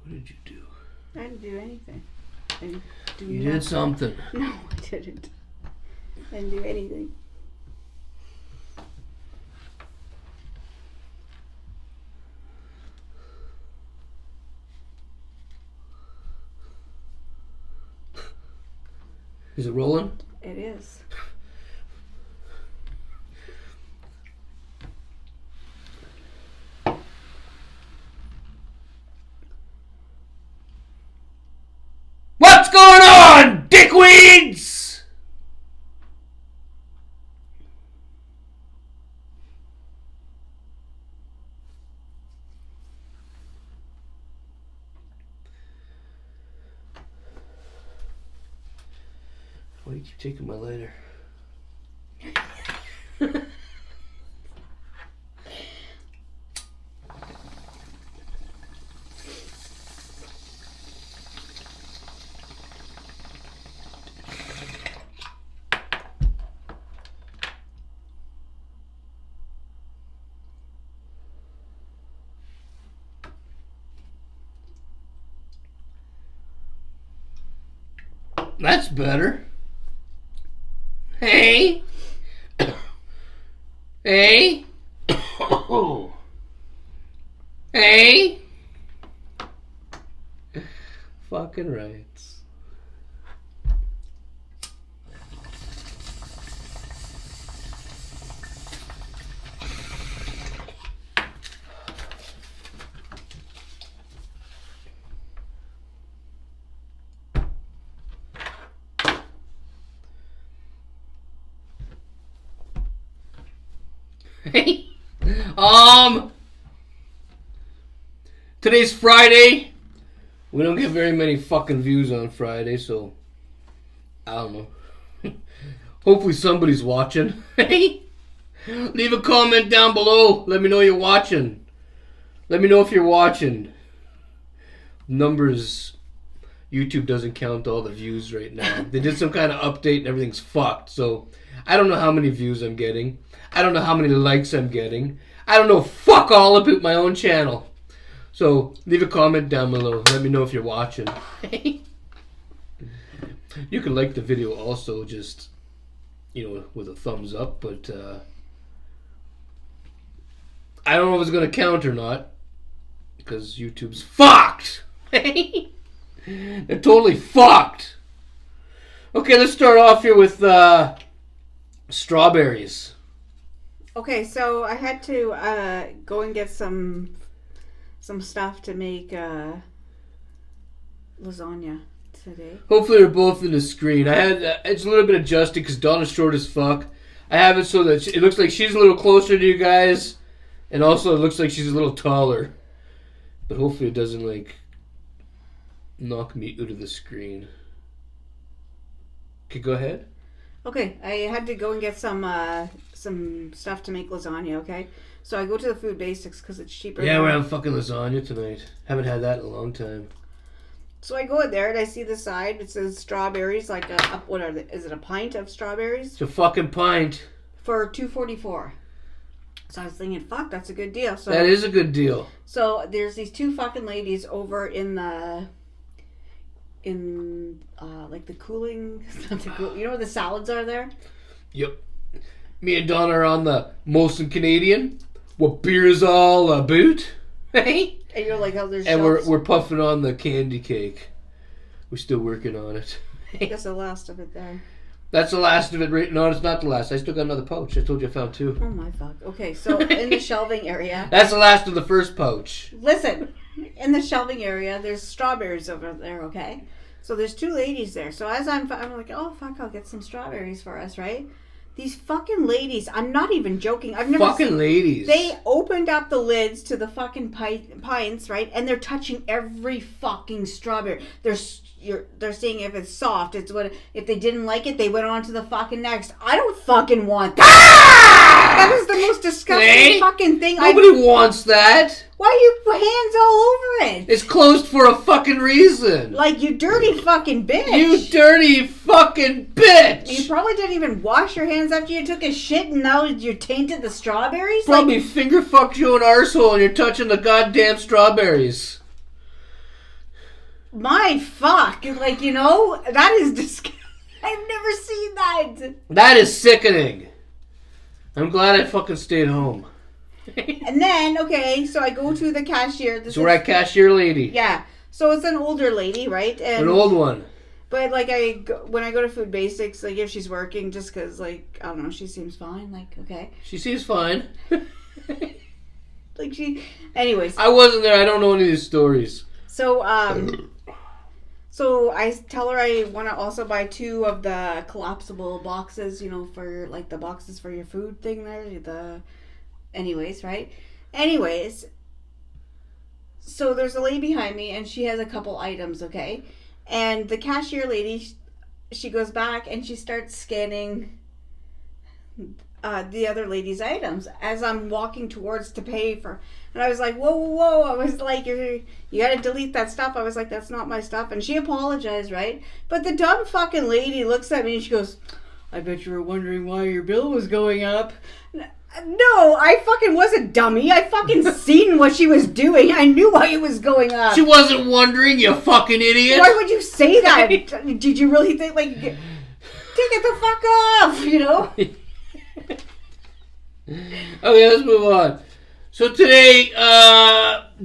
What did you do? I didn't do anything. You did something. No, I didn't. I didn't do anything. Is it rolling? It is. What's going on, dickweeds? Why do you keep taking my lighter? That's better. Hey. Hey. Hey. Fucking rights. Today's Friday. We don't get very many fucking views on Friday, so I don't know. Hopefully somebody's watching. Leave a comment down below. Let me know you're watching. Let me know if you're watching. Numbers. YouTube doesn't count all the views right now. They did some kind of update and everything's fucked. So I don't know how many views I'm getting. I don't know how many likes I'm getting. I don't know fuck all about my own channel. So leave a comment down below. Let me know if you're watching. You can like the video also, just, with a thumbs up. But I don't know if it's going to count or not. Because YouTube's fucked. They're totally fucked. Okay, let's start off here with strawberries. Okay, so I had to go and get some stuff to make lasagna today. Hopefully they're both in the screen. I had it's a little bit adjusted because Donna's short as fuck. I have it so that it looks like she's a little closer to you guys, and also it looks like she's a little taller. But hopefully it doesn't knock me out of the screen. Okay, go ahead. Okay, I had to go and get some stuff to make lasagna, okay? So I go to the Food Basics because it's cheaper. Yeah, we're having fucking lasagna tonight. Haven't had that in a long time. So I go in there and I see the side. It says strawberries, what are they? Is it a pint of strawberries? It's a fucking pint. For $2.44. So I was thinking, fuck, that's a good deal. So that is a good deal. So there's these two fucking ladies over in the cooling, you know where the salads are there? Yep. Me and Donna are on the Molson Canadian. What beer's all about? Hey? And you're like, oh, there's and shelves. we're puffing on the candy cake. We're still working on it. That's the last of it there. That's the last of it. Right? No, it's not the last. I still got another pouch. I told you I found two. Oh my fuck. Okay, so in the shelving area. That's the last of the first pouch. Listen, in the shelving area, there's strawberries over there, okay? So there's two ladies there. So as I'm like, oh fuck, I'll get some strawberries for us, right? These fucking ladies, I'm not even joking. I've never fucking ladies. They opened up the lids to the fucking pints, right? And they're touching every fucking strawberry. They're seeing if it's soft. It's what if they didn't like it, they went on to the fucking next. I don't fucking want that. That is the most disgusting fucking thing. Nobody wants that. Why are you hands all over it? It's closed for a fucking reason. Like, you dirty fucking bitch. You dirty fucking bitch. You probably didn't even wash your hands after you took a shit and now you tainted the strawberries? Probably finger fucked you an arsehole and you're touching the goddamn strawberries. My fuck. Like, you know, that is disgusting. I've never seen that. That is sickening. I'm glad I fucking stayed home. And then, okay, so I go to the cashier. So we're at Cashier Lady. Yeah. So it's an older lady, right? And, an old one. But, like, when I go to Food Basics, like, if she's working, just because, like, I don't know, she seems fine. Like, okay. She seems fine. Like, anyways. I wasn't there. I don't know any of these stories. So, so I tell her I want to also buy 2 of the collapsible boxes, you know, for, like, the boxes for your food thing there. Anyways, right? Anyways, so there's a lady behind me, and she has a couple items, okay? And the cashier lady, she goes back, and she starts scanning the other lady's items as I'm walking towards to pay for. And I was like, whoa, whoa, whoa. I was like, you got to delete that stuff. I was like, that's not my stuff. And she apologized, right? But the dumb fucking lady looks at me, and she goes, I bet you were wondering why your bill was going up. No, I fucking wasn't dummy. I fucking seen what she was doing. I knew why it was going up. She wasn't wondering, you fucking idiot. Why would you say that? Did you really think, like, take it the fuck off, you know? Okay, let's move on. So today,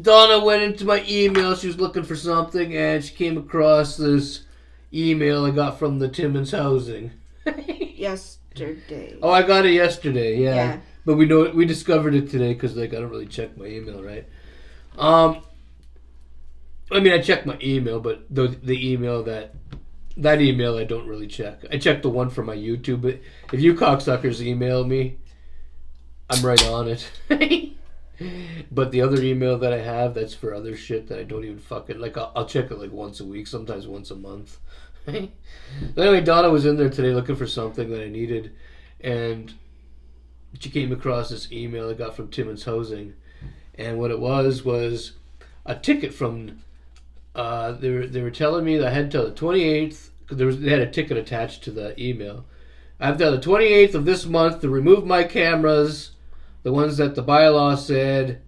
Donna went into my email. She was looking for something, and she came across this email I got from the Timmins housing. Yesterday. Oh, I got it yesterday, yeah. But we discovered it today because, like, I don't really check my email, right? I mean, I check my email, but the email that email I don't really check. I check the one for my YouTube, but if you cocksuckers email me, I'm right on it. But the other email that I have, that's for other shit that I don't even fucking, like, I'll check it like once a week, sometimes once a month. But anyway, Donna was in there today looking for something that I needed, and she came across this email I got from Timmins Housing, and what it was a ticket from. They were telling me that I had until the 28th because they had a ticket attached to the email. I have until the 28th of this month to remove my cameras, the ones that the bylaw said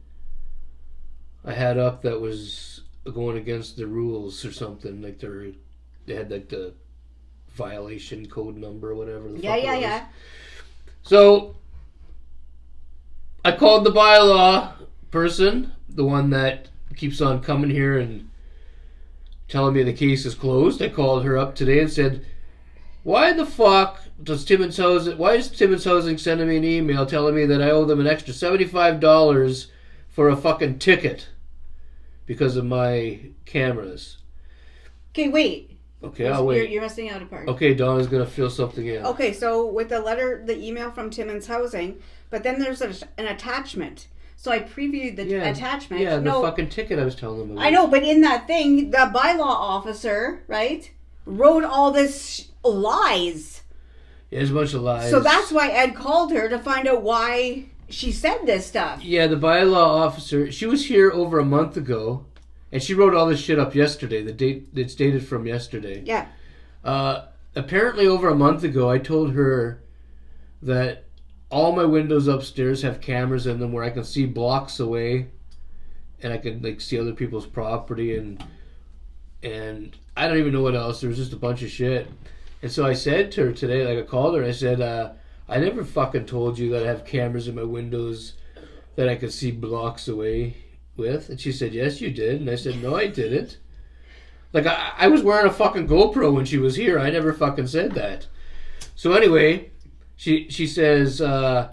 I had up that was going against the rules or something. Like they had like the violation code number or whatever. Yeah. So I called the bylaw person, the one that keeps on coming here and telling me the case is closed. I called her up today and said, why the fuck is Timmins Housing sending me an email telling me that I owe them an extra $75 for a fucking ticket because of my cameras? Okay, wait. Okay, I'll wait. You're missing out a part. Okay, Donna's going to fill something in. Okay, so with the email from Timmins Housing, but then there's an attachment. So I previewed the attachment. Yeah, the fucking ticket I was telling them about. I know, but in that thing, the bylaw officer, right, wrote all this lies. Yeah, there's a bunch of lies. So that's why Ed called her to find out why she said this stuff. Yeah, the bylaw officer, she was here over a month ago, and she wrote all this shit up yesterday. It's dated from yesterday. Yeah. Apparently over a month ago, I told her that all my windows upstairs have cameras in them where I can see blocks away, and I can like see other people's property, and I don't even know what else. There was just a bunch of shit. And so I said to her today, like I called her, and I said, I never fucking told you that I have cameras in my windows that I could see blocks away with. And she said, yes, you did. And I said, no, I didn't. Like, I was wearing a fucking GoPro when she was here. I never fucking said that. So anyway, she says...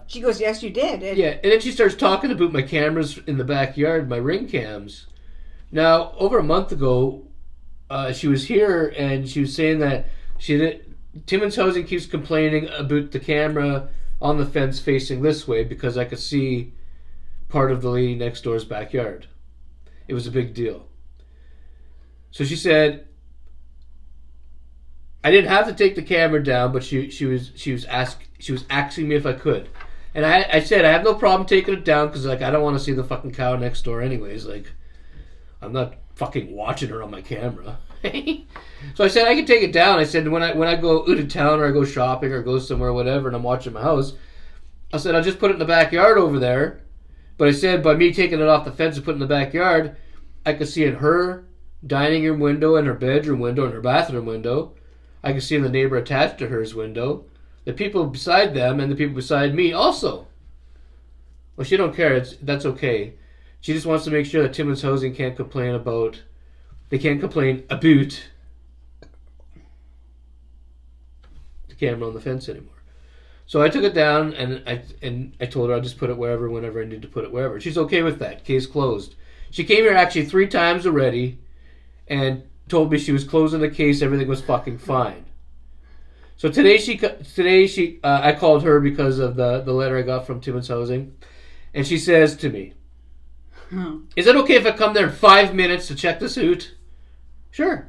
she goes, yes, you did. Yeah, and then she starts talking about my cameras in the backyard, my ring cams. Now, over a month ago, she was here, and she was saying that Timmins Housing keeps complaining about the camera on the fence facing this way because I could see part of the lady next door's backyard. It was a big deal. So she said, I didn't have to take the camera down, but she was asking me if I could, and I said I have no problem taking it down because like I don't want to see the fucking cow next door anyways. Like I'm not fucking watching her on my camera. So I said I can take it down. I said when I go out of town or I go shopping or go somewhere or whatever and I'm watching my house, I said I'll just put it in the backyard over there. But I said by me taking it off the fence and putting it in the backyard, I could see in her dining room window and her bedroom window and her bathroom window. I can see the neighbor attached to her's window. The people beside them and the people beside me also. Well, she don't care. That's okay. She just wants to make sure that Timmins Housing can't complain about... They can't complain about the camera on the fence anymore. So I took it down and I told her I'll just put it wherever, whenever I need to put it wherever. She's okay with that. Case closed. She came here actually 3 times already and told me she was closing the case. Everything was fucking fine. So today I called her because of the letter I got from Timmins Housing, and she says to me, "Is it okay if I come there in 5 minutes to check this out?" Sure.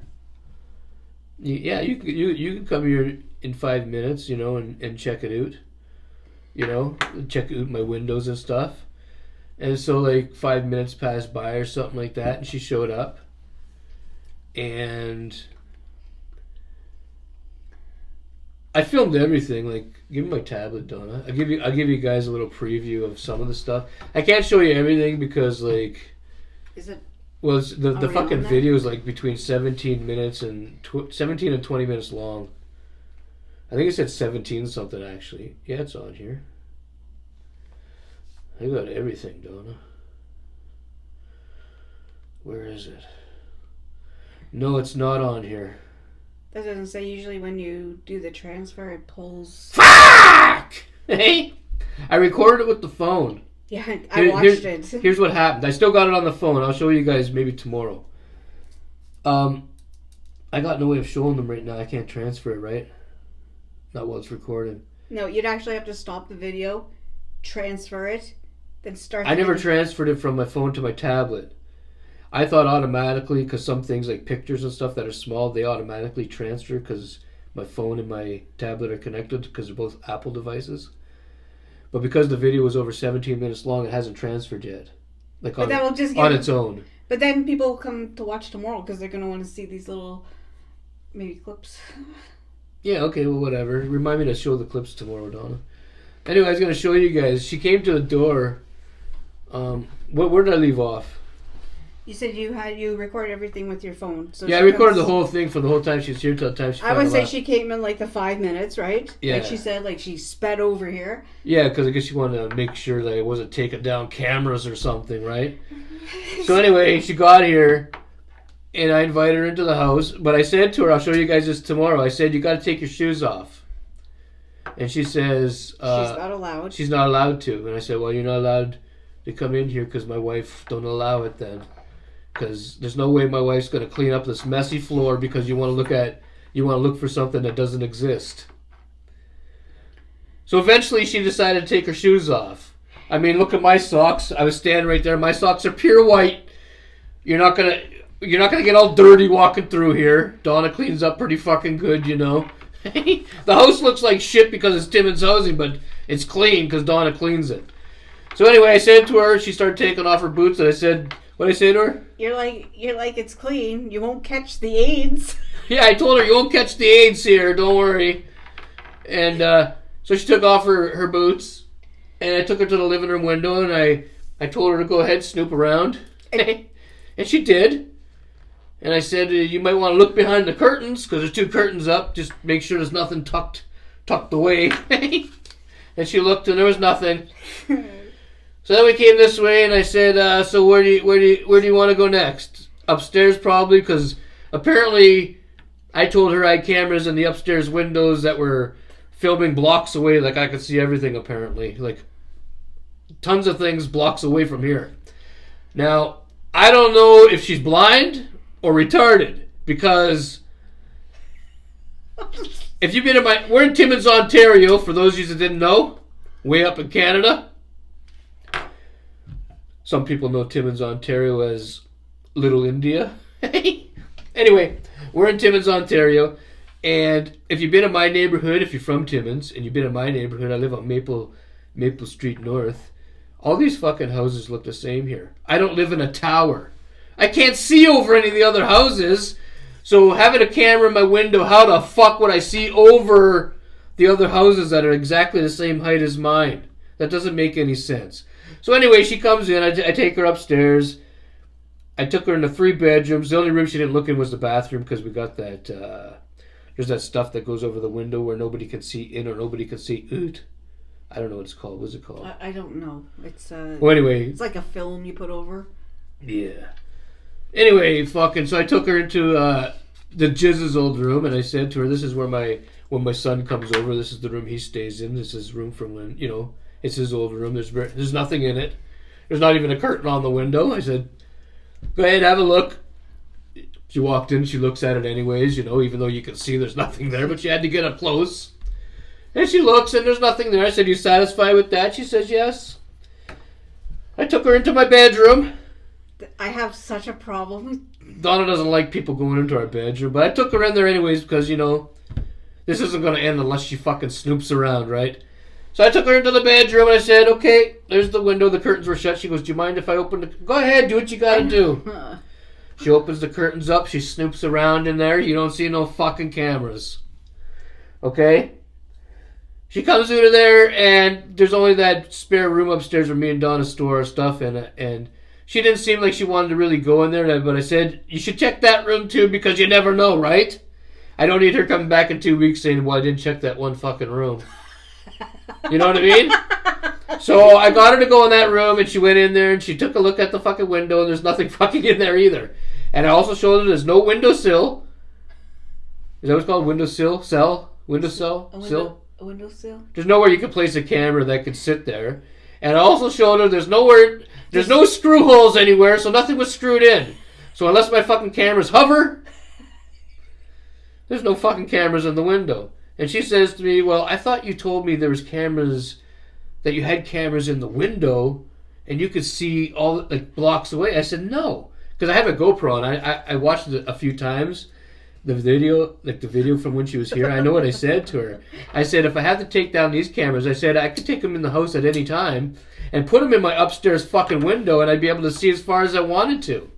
Yeah, you can come here in 5 minutes, and check it out. Check out my windows and stuff. And so like 5 minutes passed by or something like that, and she showed up. And I filmed everything. Like, give me my tablet, Donna. I'll give you guys a little preview of some of the stuff. I can't show you everything because like, is it? Well, the fucking video is like between 17 minutes and 17 and 20 minutes long. I think it said 17 something actually. Yeah, it's on here. I got everything, Donna. Where is it? No, it's not on here. That doesn't say usually when you do the transfer it pulls. Fuck! Hey! I recorded it with the phone. Yeah, I watched it. Here's what happened. I still got it on the phone. I'll show you guys maybe tomorrow. I got no way of showing them right now. I can't transfer it, right? Not while it's recording. No, you'd actually have to stop the video, transfer it, then start. I never transferred it from my phone to my tablet. I thought automatically, because some things like pictures and stuff that are small, they automatically transfer because my phone and my tablet are connected because they're both Apple devices. But because the video was over 17 minutes long, it hasn't transferred yet. Like on its own. But then people will come to watch tomorrow because they're going to want to see these little, maybe clips. Yeah, okay, well, whatever. Remind me to show the clips tomorrow, Donna. Anyway, I was going to show you guys. She came to the door. Where did I leave off? You said you recorded everything with your phone. So yeah, I recorded the whole thing for the whole time she was here till the time she I would say she came in like the 5 minutes, right? Yeah. Like she said, like she sped over here. Yeah, because I guess she wanted to make sure that it wasn't taking down cameras or something, right? So anyway, she got here, and I invited her into the house. But I said to her, I'll show you guys this tomorrow. I said, you got to take your shoes off. And she says... she's not allowed. She's not allowed to. And I said, well, you're not allowed to come in here because my wife don't allow it then. Because there's no way my wife's going to clean up this messy floor because you want to look for something that doesn't exist. So eventually she decided to take her shoes off. I mean, look at my socks. I was standing right there. My socks are pure white. You're not gonna get all dirty walking through here. Donna cleans up pretty fucking good, The house looks like shit because it's Timmins Housing, but it's clean because Donna cleans it. So anyway, I said to her, she started taking off her boots, and I said, what did I say to her? You're like it's clean. You won't catch the AIDS. Yeah, I told her you won't catch the AIDS here. Don't worry. And so she took off her boots, and I took her to the living room window, and I told her to go ahead, snoop around, and she did. And I said you might want to look behind the curtains because there's 2 curtains up. Just make sure there's nothing tucked away. And she looked, and there was nothing. So then we came this way, and I said, so where do you want to go next? Upstairs probably, because apparently I told her I had cameras in the upstairs windows that were filming blocks away, like I could see everything apparently. Like tons of things blocks away from here. Now, I don't know if she's blind or retarded, because if you've been we're in Timmins, Ontario, for those of you that didn't know, way up in Canada. Some people know Timmins, Ontario as Little India. Anyway, we're in Timmins, Ontario. And if you've been in my neighborhood, if you're from Timmins, and you've been in my neighborhood, I live on Maple Street North. All these fucking houses look the same here. I don't live in a tower. I can't see over any of the other houses. So having a camera in my window, how the fuck would I see over the other houses that are exactly the same height as mine? That doesn't make any sense. So anyway, she comes in. I take her upstairs. I took her into 3 bedrooms. The only room she didn't look in was the bathroom because we got that. There's that stuff that goes over the window where nobody can see in or nobody can see out. I don't know what it's called. What's it called? I don't know. It's well, anyway, it's like a film you put over. Yeah. Anyway, fucking. So I took her into the Jizz's old room, and I said to her, "This is where when my son comes over. This is the room he stays in. This is room from when it's his old room. There's nothing in it. There's not even a curtain on the window." I said, "Go ahead, have a look." She walked in. She looks at it anyways, even though you can see there's nothing there, but she had to get up close. And she looks, and there's nothing there. I said, "You satisfied with that?" She says, "Yes." I took her into my bedroom. I have such a problem. Donna doesn't like people going into our bedroom, but I took her in there anyways because, this isn't going to end unless she fucking snoops around, right? So I took her into the bedroom and I said, "Okay, there's the window. The curtains were shut." She goes, "Do you mind if I open the..." "Go ahead, do what you got to do." She opens the curtains up. She snoops around in there. You don't see no fucking cameras. Okay? She comes out of there, and there's only that spare room upstairs where me and Donna store our stuff in it. And she didn't seem like she wanted to really go in there, but I said, "You should check that room too, because you never know, right?" I don't need her coming back in 2 weeks saying, "Well, I didn't check that one fucking room." You know what I mean? So I got her to go in that room, and she went in there, and she took a look at the fucking window, and there's nothing fucking in there either. And I also showed her there's no windowsill. Is that what it's called? Windowsill? Cell? Windowsill? Sill? A windowsill? There's nowhere you could place a camera that could sit there. And I also showed her there's no screw holes anywhere, so nothing was screwed in. So unless my fucking cameras hover, there's no fucking cameras in the window. And she says to me, "Well, I thought you told me there was cameras, that you had cameras in the window, and you could see all, like, blocks away." I said, "No." Because I have a GoPro, and I watched it a few times, the video from when she was here. I know what I said to her. I said, "If I had to take down these cameras," I said, "I could take them in the house at any time and put them in my upstairs fucking window, and I'd be able to see as far as I wanted to."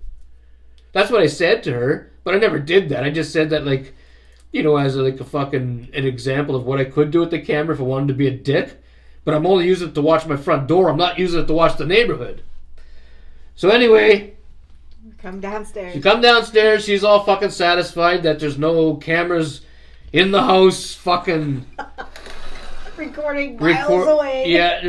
That's what I said to her, but I never did that. I just said that, like, as an example of what I could do with the camera if I wanted to be a dick. But I'm only using it to watch my front door. I'm not using it to watch the neighborhood. So anyway, come downstairs. She come downstairs. She's all fucking satisfied that there's no cameras in the house. Fucking recording miles away. Yeah.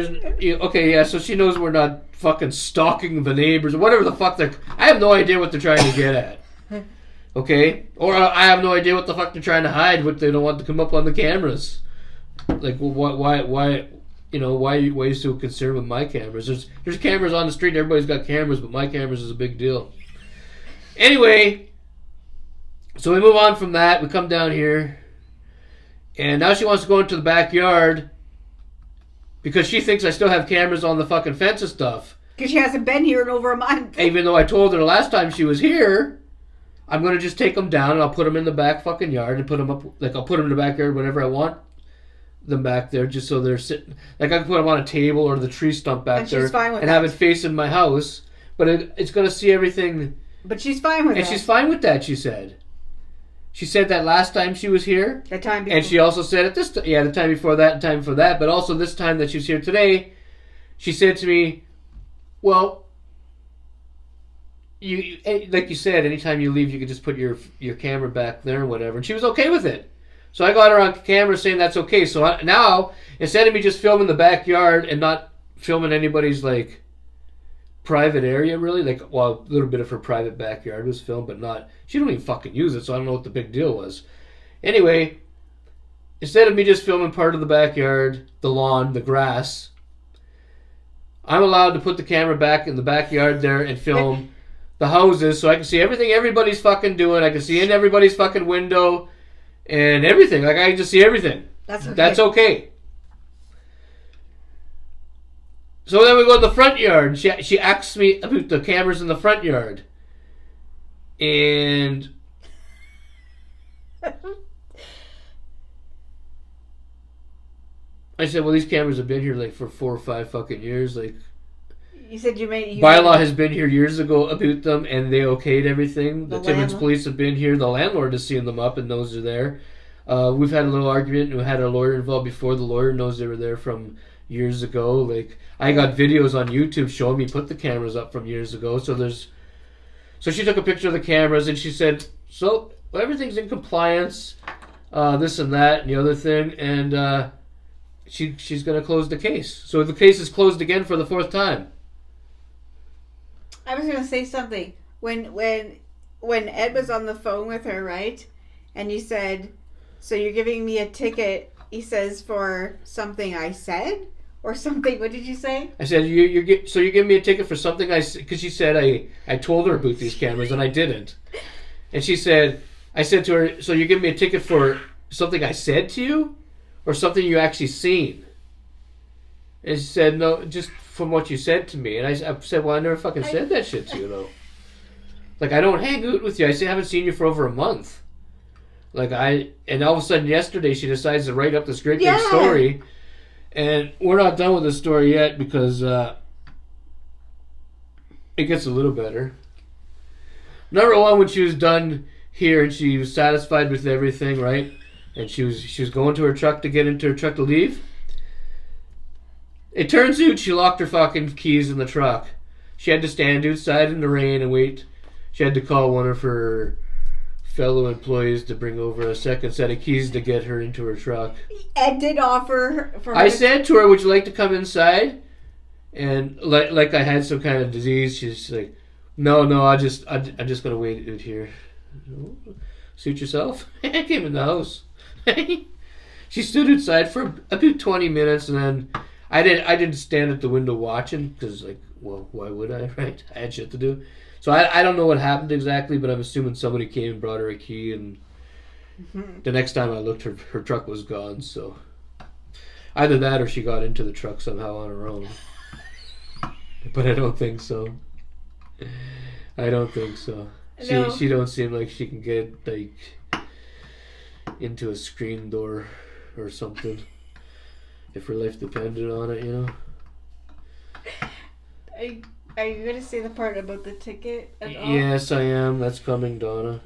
Okay. Yeah. So she knows we're not fucking stalking the neighbors or whatever the fuck they're. I have no idea what they're trying to get at. Okay. Or I have no idea what the fuck they're trying to hide. What they don't want to come up on the cameras. Like, why? Why are you so concerned with my cameras? There's cameras on the street. Everybody's got cameras, but my cameras is a big deal. Anyway, so we move on from that. We come down here, and now she wants to go into the backyard because she thinks I still have cameras on the fucking fence and stuff. Because she hasn't been here in over a month. Even though I told her the last time she was here, I'm going to just take them down and I'll put them in the back fucking yard and put them up. Like, I'll put them in the backyard whenever I want them back there, just so they're sitting. Like, I can put them on a table or the tree stump back there and have it facing my house. But it's going to see everything. But she's fine with that. And she's fine with that, she said. She said that last time she was here. The time before. And she also said it this time. Yeah, the time before that and time before that. But also this time that she was here today, she said to me, "Well, you like you said, anytime you leave, you can just put your camera back there and whatever." And she was okay with it. So I got her on camera saying that's okay. So now, instead of me just filming the backyard and not filming anybody's, like, private area, really, like, well, a little bit of her private backyard was filmed, but not, she don't even fucking use it, so I don't know what the big deal was. Anyway, instead of me just filming part of the backyard, the lawn, the grass, I'm allowed to put the camera back in the backyard there and film the houses, so I can see everything everybody's fucking doing. I can see in everybody's fucking window and everything. Like, I can just see everything. That's okay. So then we go to the front yard. She asks me about the cameras in the front yard. And I said, "Well, these cameras have been here like for 4 or 5 fucking years. Like, you said bylaw has been here years ago about them, and they okayed everything. The Timmins police have been here. The landlord has seen them up, and those are there. We've had a little argument, and we had a lawyer involved before. The lawyer knows they were there from years ago. Like, I got videos on YouTube showing me put the cameras up from years ago. So there's So she took a picture of the cameras and she said, so everything's in compliance, this and that and the other thing, and she's going to close the case. So the case is closed again for the 4th time. I was going to say something. When Ed was on the phone with her, right? And you said, so you're giving me a ticket, he says, for something I said? Or something, what did you say? I said, you're giving me a ticket for something I said, because she said I told her about these cameras and I didn't. And she said, I said to her, so you're giving me a ticket for something I said to you? Or something you actually seen? And she said, no, just from what you said to me. And I said, well, I never fucking said that shit to you, though. Like, I don't hang out with you. I haven't seen you for over a month. And all of a sudden yesterday she decides to write up this great big story. And we're not done with the story yet because it gets a little better. Number one, when she was done here and she was satisfied with everything, right? And she was going to her truck to get into her truck to leave. It turns out she locked her fucking keys in the truck. She had to stand outside in the rain and wait. She had to call one of her fellow employees to bring over a second set of keys to get her into her truck. Ed did offer for her. I said to her, would you like to come inside? And like I had some kind of disease, she's like, no, I'm just going to wait out here. Suit yourself? I came in the house. She stood outside for about 20 minutes, and then I didn't stand at the window watching because, like, well, why would I, right? I had shit to do. So I don't know what happened exactly, but I'm assuming somebody came and brought her a key, and the next time I looked, her truck was gone. So either that or she got into the truck somehow on her own. But I don't think so. No. She don't seem like she can get like into a screen door or something if her life depended on it, you know. Are you going to say the part about the ticket at all? Yes, I am. That's coming, Donna.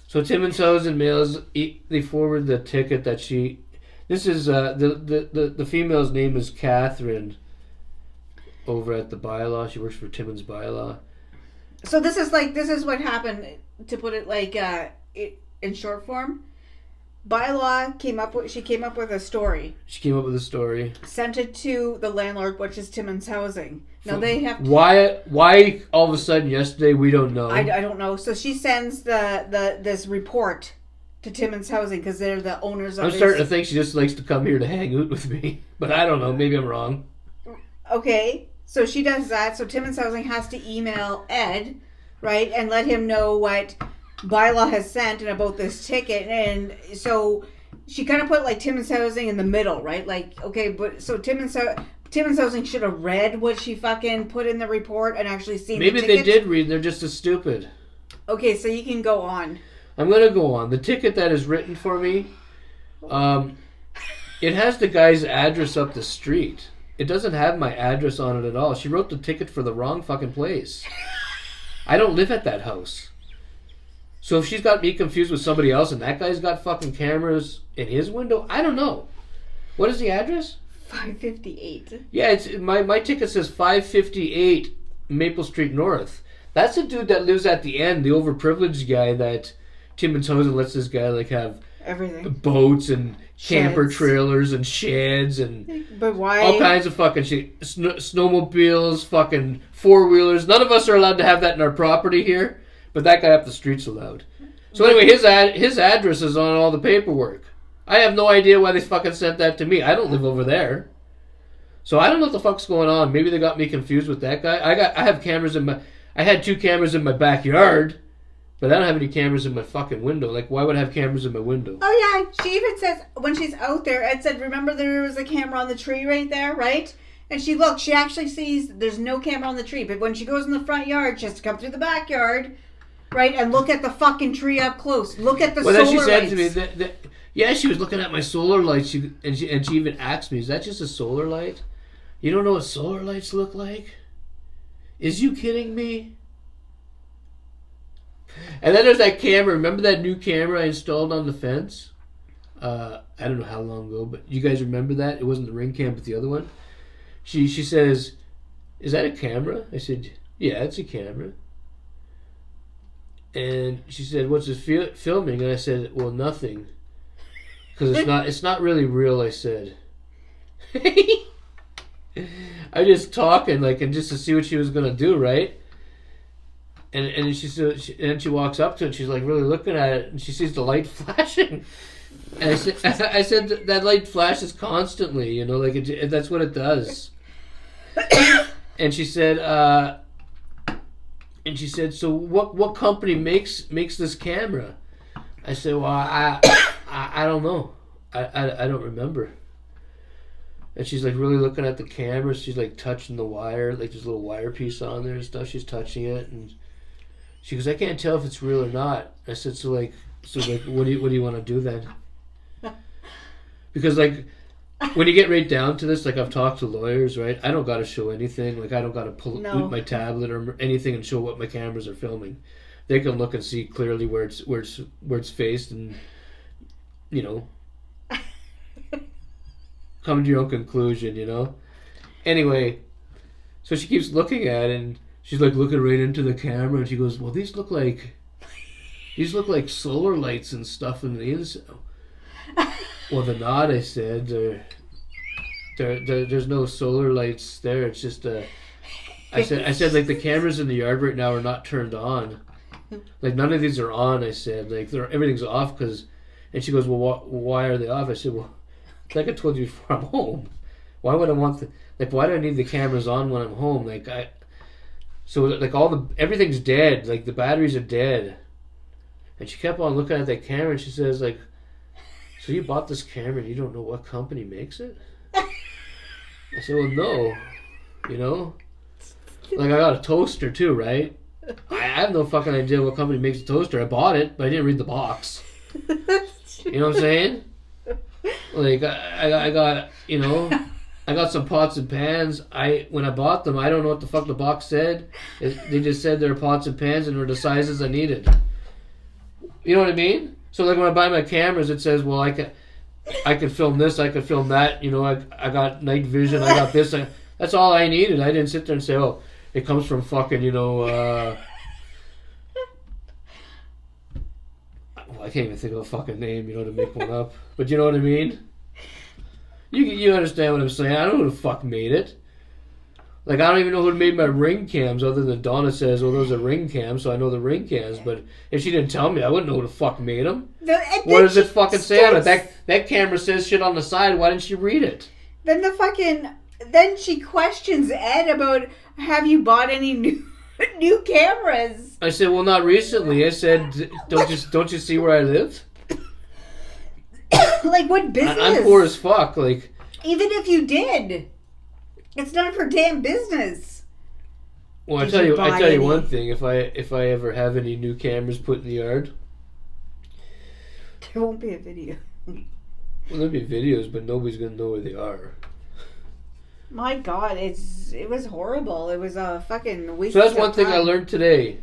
So Timmins Housing mails, they forward the ticket that she... This is, the female's name is Catherine over at the bylaw. She works for Timmins Bylaw. So this is what happened, to put it like in short form. Bylaw came up with a story. She came up with a story. Sent it to the landlord, which is Timmins Housing. Now they have to, why all of a sudden yesterday, we don't know. I don't know. So she sends this report to Timmins Housing because they're the owners of. I'm starting to think she just likes to come here to hang out with me, but I don't know. Maybe I'm wrong. Okay, so she does that. So Timmins Housing has to email Ed, right, and let him know what Bylaw has sent and about this ticket. And so she kind of put like Timmins Housing in the middle, right? Like, okay, but so Timmins Housing should have read what she fucking put in the report and actually seen Maybe the ticket. they did read. They're just as stupid. Okay, so you can go on. I'm going to go on. The ticket that is written for me, it has the guy's address up the street. It doesn't have my address on it at all. She wrote the ticket for the wrong fucking place. I don't live at that house. So if she's got me confused with somebody else and that guy's got fucking cameras in his window, I don't know. What is the address? 558. Yeah, it's my ticket says 558 Maple Street North. That's the dude that lives at the end, the overprivileged guy that Timmins Housing lets this guy like have everything, boats and camper sheds. Trailers and sheds and but why all kinds of fucking shit. Snowmobiles, fucking four-wheelers. None of us are allowed to have that in our property here, but that guy up the street's allowed. So anyway, his address is on all the paperwork. I have no idea why they fucking sent that to me. I don't live over there. So I don't know what the fuck's going on. Maybe they got me confused with that guy. I had 2 cameras in my backyard, but I don't have any cameras in my fucking window. Like, why would I have cameras in my window? Oh yeah, she even says when she's out there, Ed said, remember there was a camera on the tree right there, right? And she actually sees there's no camera on the tree, but when she goes in the front yard, she has to come through the backyard, right, and look at the fucking tree up close. Look at the solar lights. Well, then she said to me yeah, she was looking at my solar lights, and she even asked me, is that just a solar light? You don't know what solar lights look like? Is you kidding me? And then there's that camera. Remember that new camera I installed on the fence? I don't know how long ago, but you guys remember that? It wasn't the Ring Cam, but the other one. She says, is that a camera? I said, yeah, it's a camera. And she said, "What's this filming?" And I said, "Well, nothing, because it's not really real." I said, "I'm just talking, like, and just to see what she was gonna do, right?" And she said, and then she walks up to it. And she's like really looking at it, and she sees the light flashing. And I said that light flashes constantly, you know, like that's what it does. And she said, so what company makes this camera? I said, well, I don't know, I don't remember. And she's like really looking at the camera. She's like touching the wire, like there's a little wire piece on there and stuff. She's touching it, and she goes, I can't tell if it's real or not. I said, so what do you want to do then? Because like when you get right down to this, like I've talked to lawyers, right? I don't got to show anything. Like I don't got to pull out my tablet or anything and show what my cameras are filming. They can look and see clearly where it's faced, and you know, come to your own conclusion, you know. Anyway, so she keeps looking at it, and she's like looking right into the camera, and she goes, "Well, these look like solar lights and stuff in the inside." Well, they're not, I said. There's no solar lights there. It's just I said like the cameras in the yard right now are not turned on. Like none of these are on. I said like everything's off because. And she goes, well, why are they off? I said, well, like I told you before, I'm home. Why would I want why do I need the cameras on when I'm home? So like everything's dead. Like the batteries are dead. And she kept on looking at that camera, and she says like, so you bought this camera and you don't know what company makes it? I said, well, no. You know? Like, I got a toaster, too, right? I have no fucking idea what company makes a toaster. I bought it, but I didn't read the box. You know what I'm saying? Like, I got, you know, I got some pots and pans. When I bought them, I don't know what the fuck the box said. They just said they're pots and pans and they're the sizes I needed. You know what I mean? So like when I buy my cameras, it says, well, I can film this, I can film that. You know, I got night vision, I got this. That's all I needed. I didn't sit there and say, oh, it comes from fucking, you know. I can't even think of a fucking name, you know, to make one up. But you know what I mean? You understand what I'm saying? I don't know who the fuck made it. Like, I don't even know who made my ring cams other than Donna says, oh, those are ring cams, so I know the ring cams. But if she didn't tell me, I wouldn't know who the fuck made them. What does it fucking say on it? That camera says shit on the side. Why didn't she read it? Then she questions Ed about, have you bought any new cameras? I said, well, not recently. I said, don't you see where I live? Like, what business? I'm poor as fuck. Like, even if you did. It's none of her damn business. Well, I tell you one thing. If I ever have any new cameras put in the yard, there won't be a video. Well, there'll be videos, but nobody's gonna know where they are. My God, it was horrible. It was a fucking waste. So that's one thing I learned today.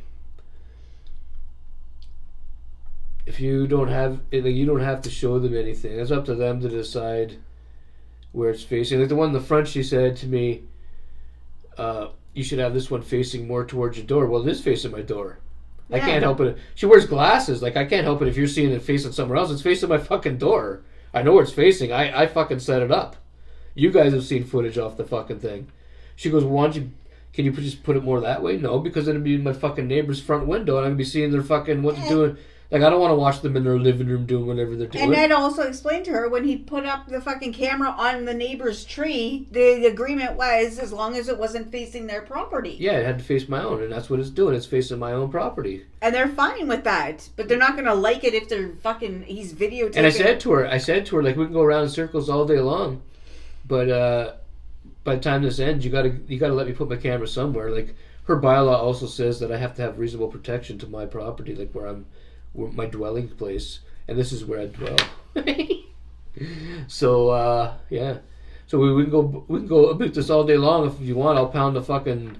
If you don't have, you don't have to show them anything. It's up to them to decide where it's facing. Like the one in the front, she said to me, you should have this one facing more towards your door. Well, it is facing my door. Yeah. I can't help it. She wears glasses. Like, I can't help it if you're seeing it facing somewhere else. It's facing my fucking door. I know where it's facing. I fucking set it up. You guys have seen footage off the fucking thing. She goes, well, can you just put it more that way? No, because then it'd be my fucking neighbor's front window and I'm going to be seeing their fucking, what they're doing. Like, I don't want to watch them in their living room doing whatever they're doing. And Ed also explained to her when he put up the fucking camera on the neighbor's tree, the agreement was as long as it wasn't facing their property. Yeah, it had to face my own, and that's what it's doing. It's facing my own property. And they're fine with that, but they're not going to like it if they're fucking, he's videotaping. And I said to her, like, we can go around in circles all day long, but by the time this ends, you gotta let me put my camera somewhere. Like, her bylaw also says that I have to have reasonable protection to my property, like my dwelling place, and this is where I dwell. So yeah, so we can go about this all day long if you want. I'll pound the fucking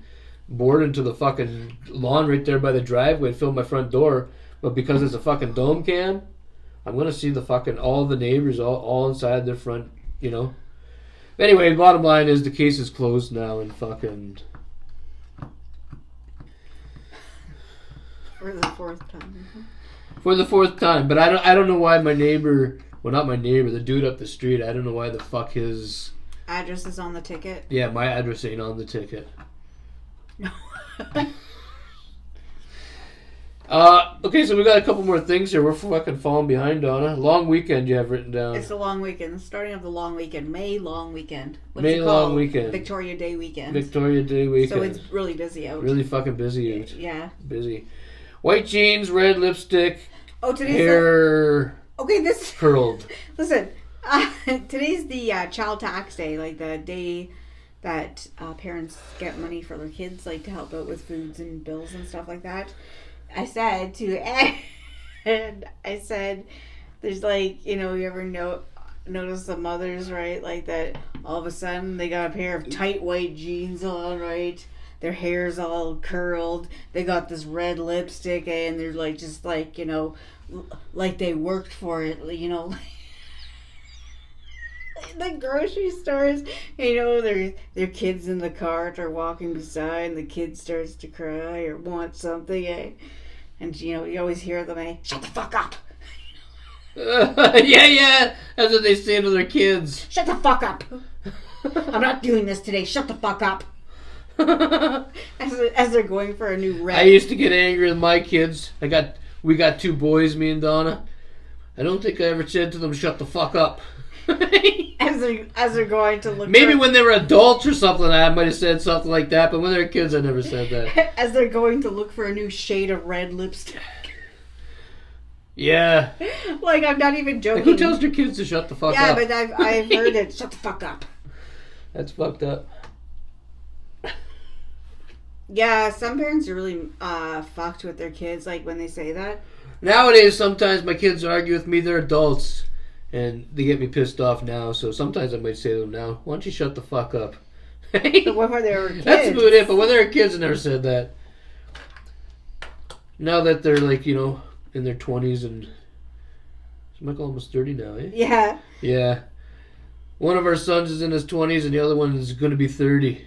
board into the fucking lawn right there by the driveway and film my front door. But because it's a fucking dome cam, I'm gonna see the fucking all the neighbors all inside their front, you know. Anyway, bottom line is the case is closed now, and fucking For the fourth time. For the fourth time. But I don't know why my neighbor... Well, not my neighbor. The dude up the street. I don't know why the fuck his... Address is on the ticket? Yeah, my address ain't on the ticket. No. Okay, so we got a couple more things here. We're fucking falling behind, Donna. Long weekend you have written down. It's the long weekend. The starting of the long weekend. May long weekend. What May is it long called? weekend. Victoria Day weekend. Victoria Day weekend. So it's really busy out. Really fucking busy out. Yeah. Busy. White jeans, red lipstick, Oh, today's hair okay, this... curled. Listen, today's the Child Tax Day. Like the day that parents get money for their kids, like to help out with foods and bills and stuff like that. I said to and I said, there's like, you know, you ever notice the mothers, right? Like that all of a sudden they got a pair of tight white jeans on, right? Their hair's all curled. They got this red lipstick and they're like, just like, you know, like they worked for it, you know. The grocery stores, you know, their kids in the cart are walking beside and the kid starts to cry or want something, eh? And, you know, you always hear them, eh? Shut the fuck up! Yeah, that's what they say to their kids. Shut the fuck up! I'm not doing this today, shut the fuck up! As they're going for a new rep. I used to get angry with my kids. We got two boys, me and Donna. I don't think I ever said to them, shut the fuck up. as they're going to look Maybe when they were adults or something, I might have said something like that, but when they were kids, I never said that. As they're going to look for a new shade of red lipstick. Yeah. Like, I'm not even joking. Like, who tells their kids to shut the fuck up? Yeah, but I've heard it. Shut the fuck up. That's fucked up. Yeah, some parents are really fucked with their kids, like, when they say that. Nowadays, sometimes my kids argue with me. They're adults. And they get me pissed off now, so sometimes I might say to them now, why don't you shut the fuck up? But when they were kids. That's about it, but when they were kids, I never said that. Now that they're, like, you know, in their 20s and... Is Michael almost 30 now, eh? Yeah. Yeah. One of our sons is in his 20s and the other one is going to be 30.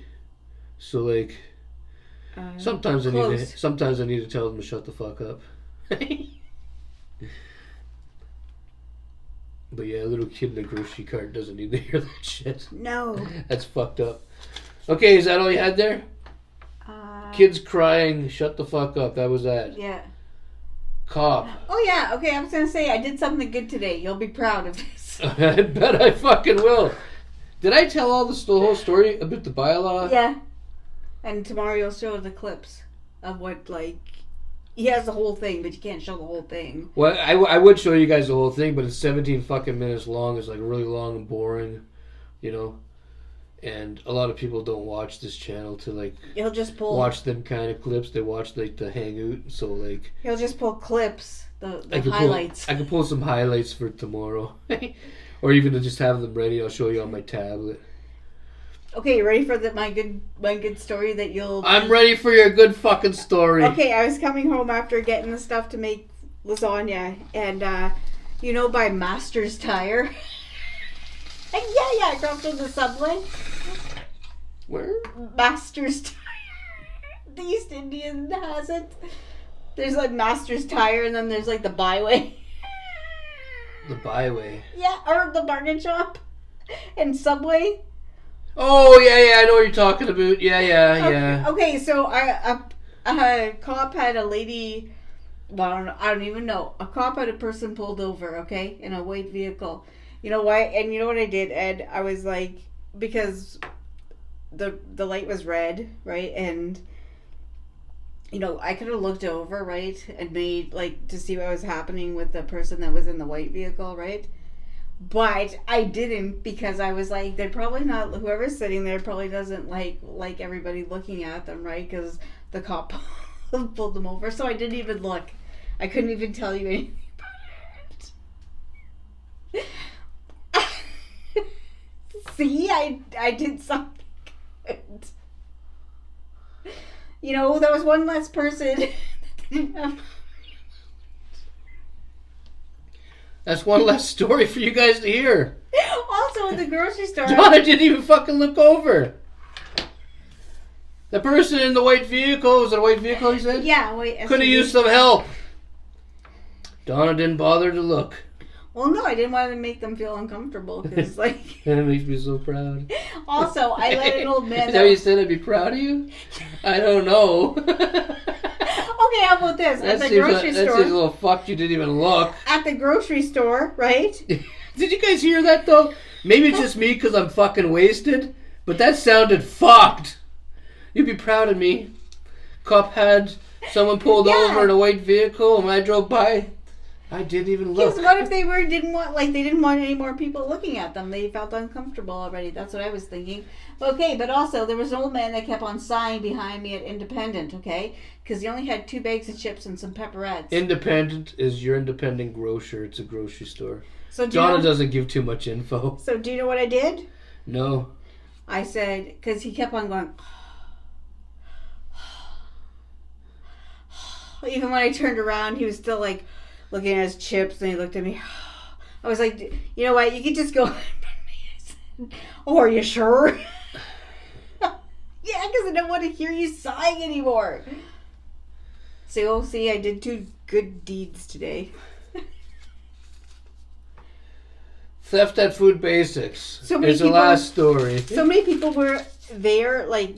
So, like... sometimes I need to tell them to shut the fuck up. But yeah, a little kid in the grocery cart doesn't need to hear that shit. No. That's fucked up. Okay, is that all you had there? Kids crying, shut the fuck up. That was that. Yeah. Cop. Oh yeah, okay, I was going to say, I did something good today. You'll be proud of this. I bet I fucking will. Did I tell all the whole story about the bylaw? Yeah. And tomorrow you'll show the clips of what, like... He has the whole thing, but you can't show the whole thing. Well, I would show you guys the whole thing, but it's 17 fucking minutes long. It's like really long and boring, you know. And a lot of people don't watch this channel to like He'll just pull watch them kind of clips. They watch like the hangout, so like he'll just pull clips, the highlights. I can pull some highlights for tomorrow, or even to just have them ready. I'll show you on my tablet. Okay, you ready for my good story that you'll... I'm ready for your good fucking story. Okay, I was coming home after getting the stuff to make lasagna, and you know, by Master's Tire. And yeah, I dropped in the Subway. Where? Master's Tire. The East Indian has it. There's like Master's Tire, and then there's like the Byway. The Byway. Yeah, or the bargain shop. And Subway. Oh, yeah, I know what you're talking about. Yeah. Okay, so a cop had a lady, well, I don't even know. A cop had a person pulled over, okay, in a white vehicle. You know why? And you know what I did, Ed? I was like, because the light was red, right? And, you know, I could have looked over, right? And made, like, to see what was happening with the person that was in the white vehicle, right? But I didn't, because I was like, they're probably not, whoever's sitting there probably doesn't like everybody looking at them, right? Because the cop pulled them over. So I didn't even look. I couldn't even tell you anything about it. See, I did something good. You know, there was one less person that didn't have... That's one less story for you guys to hear. Also, in the grocery store... Donna didn't even fucking look over. The person in the white vehicle, was it a white vehicle, he said? Yeah, wait. Could have used some help. Donna didn't bother to look. Well, no, I didn't want to make them feel uncomfortable because, like. That makes me so proud. Also, I let an old man. Is that what you said? I'd be proud of you? I don't know. Okay, how about this? At the grocery store. That seems a little fucked. You didn't even look. At the grocery store, right? Did you guys hear that though? Maybe it's just me because I'm fucking wasted, but that sounded fucked. You'd be proud of me. Cop had someone pulled over in a white vehicle, and when I drove by, I didn't even look. Because what if they didn't want any more people looking at them? They felt uncomfortable already. That's what I was thinking. Okay, but also there was an old man that kept on sighing behind me at Independent. Okay, because he only had 2 bags of chips and some pepperettes. Independent is your independent grocer. It's a grocery store. So Donna doesn't give too much info. So do you know what I did? No. I said, because he kept on going. Even when I turned around, he was still like looking at his chips, and he looked at me. I was like, you know what? You could just go. Oh, are you sure? Yeah, because I don't want to hear you sighing anymore. So, see, I did 2 good deeds today. Theft at Food Basics. So many it's the last story. So many people were there, like,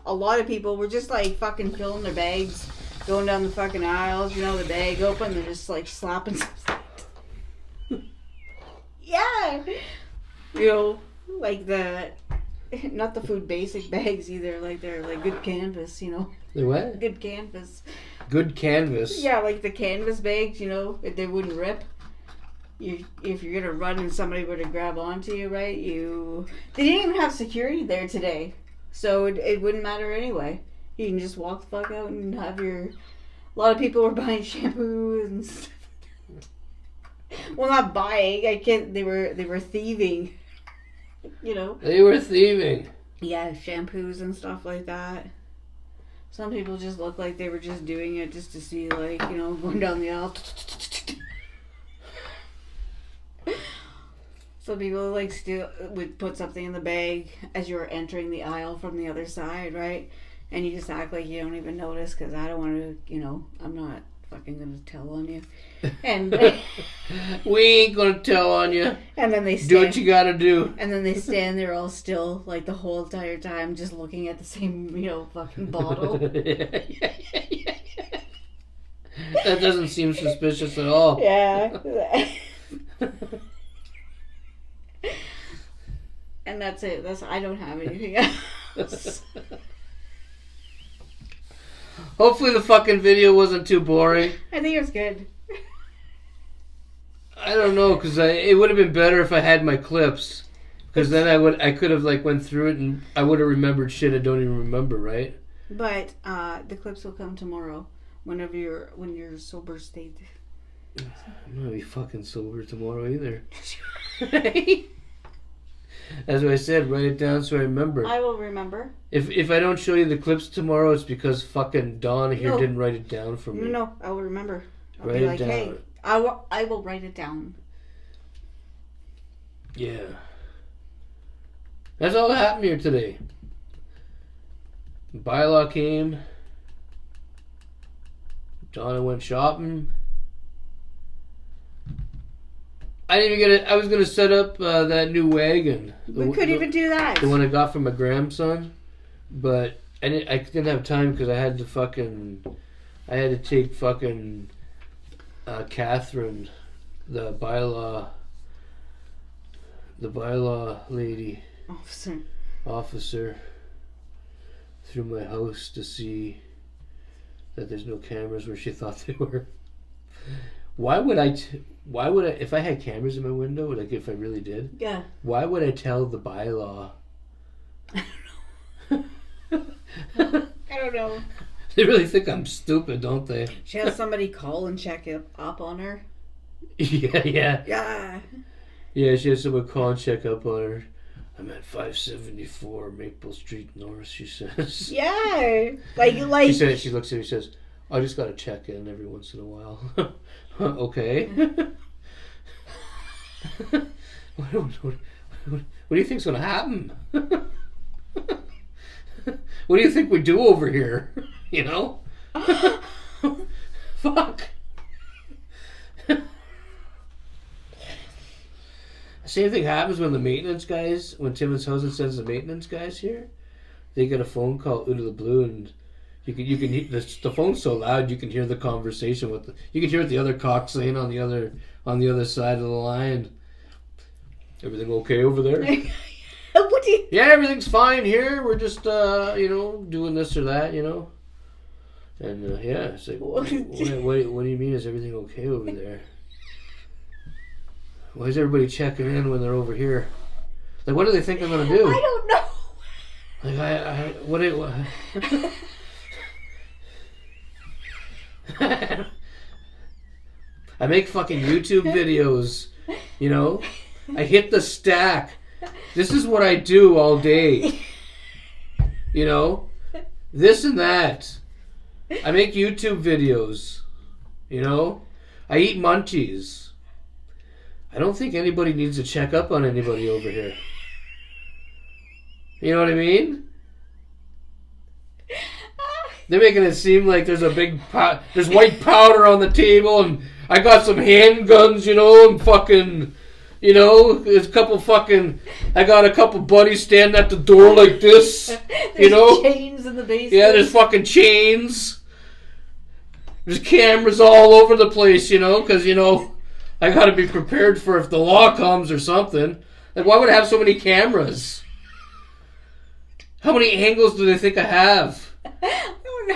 a lot of people were just like fucking filling their bags. Going down the fucking aisles, the bag open, they're just like slapping something. Yeah. Like not the Food Basic bags either, like they're like good canvas, The what? Good canvas. Good canvas? Yeah, like the canvas bags, if they wouldn't rip. If you're gonna run and somebody were to grab onto you, right? They didn't even have security there today, so it wouldn't matter anyway. You can just walk the fuck out and have a lot of people were buying shampoo and stuff. Well, not buying. They were thieving. They were thieving. Yeah, shampoos and stuff like that. Some people just look like they were just doing it just to see, like, going down the aisle. Some people would put something in the bag as you were entering the aisle from the other side, right? And you just act like you don't even notice because I don't want to, I'm not fucking going to tell on you. And we ain't going to tell on you. And then they do what you got to do. And then they stand there all still, like the whole entire time, just looking at the same, fucking bottle. Yeah. That doesn't seem suspicious at all. Yeah. And that's it. I don't have anything else. Hopefully the fucking video wasn't too boring. I think it was good. I don't know, because it would have been better if I had my clips. Because then I could have went through it and I would have remembered shit I don't even remember, right? But the clips will come tomorrow, when you're sober state. I'm not gonna be fucking sober tomorrow either. As I said, write it down so I remember. I will remember. If I don't show you the clips tomorrow, it's because fucking Dawn here didn't write it down for me. No, I will remember. I'll write be it like, down. hey, I will write it down. Yeah. That's all that happened here today. Bylaw came. Donna went shopping. I didn't even get it. I was gonna set up that new wagon. We couldn't even do that. The one I got from my grandson, but I didn't have time because I had to take fucking Catherine, the bylaw lady officer through my house to see that there's no cameras where she thought they were. Why would I, if I had cameras in my window, like if I really did? Yeah. Why would I tell the bylaw? I don't know. They really think I'm stupid, don't they? She has somebody call and check up on her. Yeah. Yeah. Yeah, she has someone call and check up on her. I'm at 574 Maple Street North, she says. Yeah. Like. She looks at me and says, I just got to check in every once in a while. Okay. What do you think's going to happen? What do you think we do over here? You know? Fuck. Same thing happens when the maintenance guys, when Timmins Housing sends the maintenance guys here, they get a phone call out of the blue, and you can the phone's so loud you can hear the conversation with you can hear what the other cock's saying on the other side of the line. Everything okay over there? What do you? Yeah, everything's fine here. We're just doing this or that, And yeah, it's like, what do you mean? Is everything okay over there? Why is everybody checking in when they're over here? Like, what do they think I'm gonna do? I don't know. I make fucking YouTube videos, I hit the stack. This is what I do all day. This and that. I make YouTube videos. I eat munchies. I don't think anybody needs to check up on anybody over here. You know what I mean? They're making it seem like there's there's white powder on the table, and I got some handguns, and fucking, there's a couple I got a couple buddies standing at the door like this, There's chains in the basement. Yeah, there's fucking chains. There's cameras all over the place, because, I gotta be prepared for if the law comes or something. Like, why would I have so many cameras? How many angles do they think I have?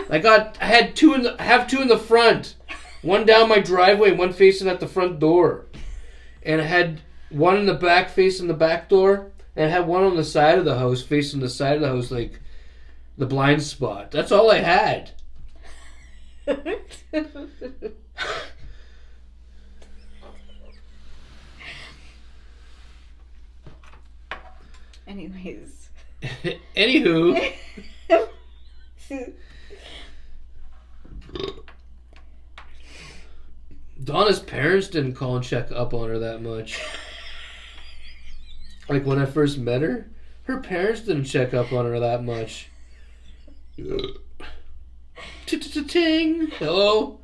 I have two in the front. One down my driveway, one facing at the front door. And I had one in the back facing the back door. And I had one on the side of the house facing the side of the house, like the blind spot. That's all I had. Anyways. Anywho. Donna's parents didn't call and check up on her that much. Like when I first met her, her parents didn't check up on her that much. Ting. Hello.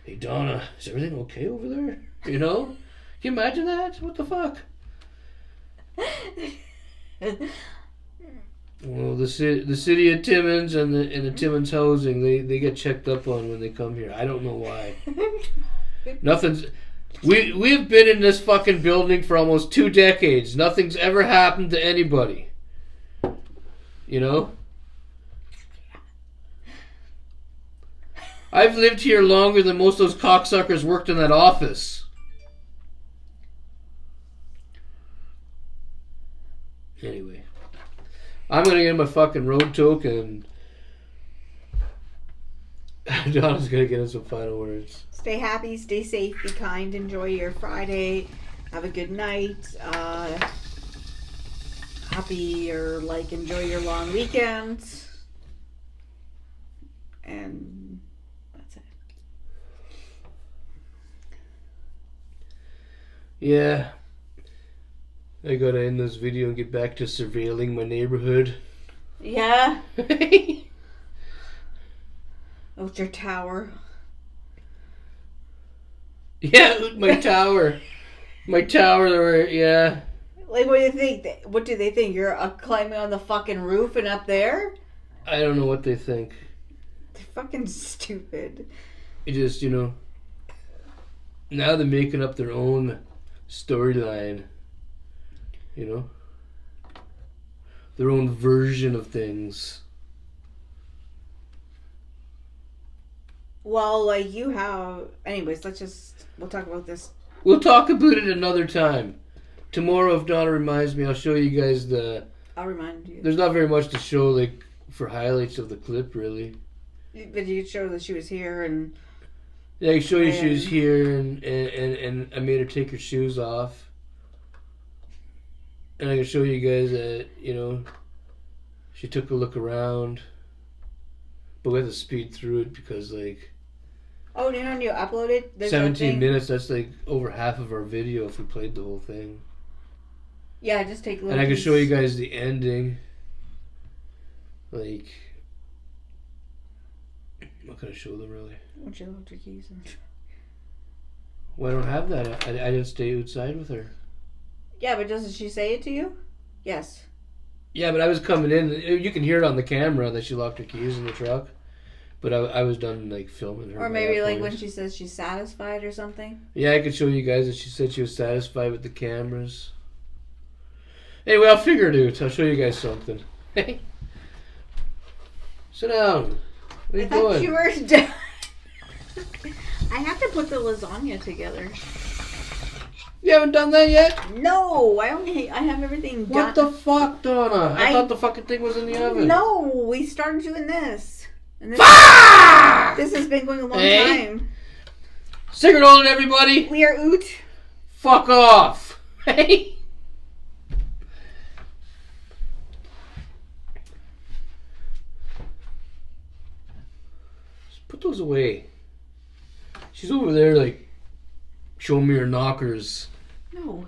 Hey Donna, is everything okay over there? Can you imagine that? What the fuck? Well, the city of Timmins and the Timmins Housing, they get checked up on when they come here. I don't know why. Nothing's. We've been in this fucking building for almost 2 decades. Nothing's ever happened to anybody. I've lived here longer than most of those cocksuckers worked in that office. Anyway, I'm gonna get my fucking road token. Donna's gonna get us some final words. Stay happy, stay safe, be kind, enjoy your Friday, have a good night, enjoy your long weekend, and that's it. Yeah, I gotta end this video and get back to surveilling my neighborhood. Yeah? Out your tower. Yeah, my tower. My tower, yeah. Like, what do you think? What do they think? You're climbing on the fucking roof and up there? I don't know what they think. They're fucking stupid. It just, now they're making up their own storyline. Their own version of things. Well, like you have... Anyways, we'll talk about this. We'll talk about it another time. Tomorrow, if Donna reminds me, I'll show you guys I'll remind you. There's not very much to show, like, for highlights of the clip, really. But you could show that she was here and... Yeah, I can show you she was here and I made her take her shoes off. And I can show you guys that, she took a look around. But we have to speed through it because, like... Oh, you upload it? There's 17 minutes, that's like over half of our video if we played the whole thing. Yeah, just take a look. And I can show you guys the ending. Like, what can I show them really? When she left her keys in. Well, I don't have that. I didn't stay outside with her. Yeah, but doesn't she say it to you? Yes. Yeah, but I was coming in. You can hear it on the camera that she locked her keys in the truck. But I was done like filming her. Or maybe like when she says she's satisfied or something. Yeah, I could show you guys that she said she was satisfied with the cameras. Anyway, I'll figure it out. I'll show you guys something. Hey, sit down. What are you I thought doing? you were done. I have to put the lasagna together. You haven't done that yet? No, I have everything done. What the fuck, Donna? I thought the fucking thing was in the oven. No, we started doing this. And Fuck! This has been going a long Hey? time. Cigrit on everybody. We are oot. Fuck off. Hey. Just put those away. She's over there like showing me her knockers. No.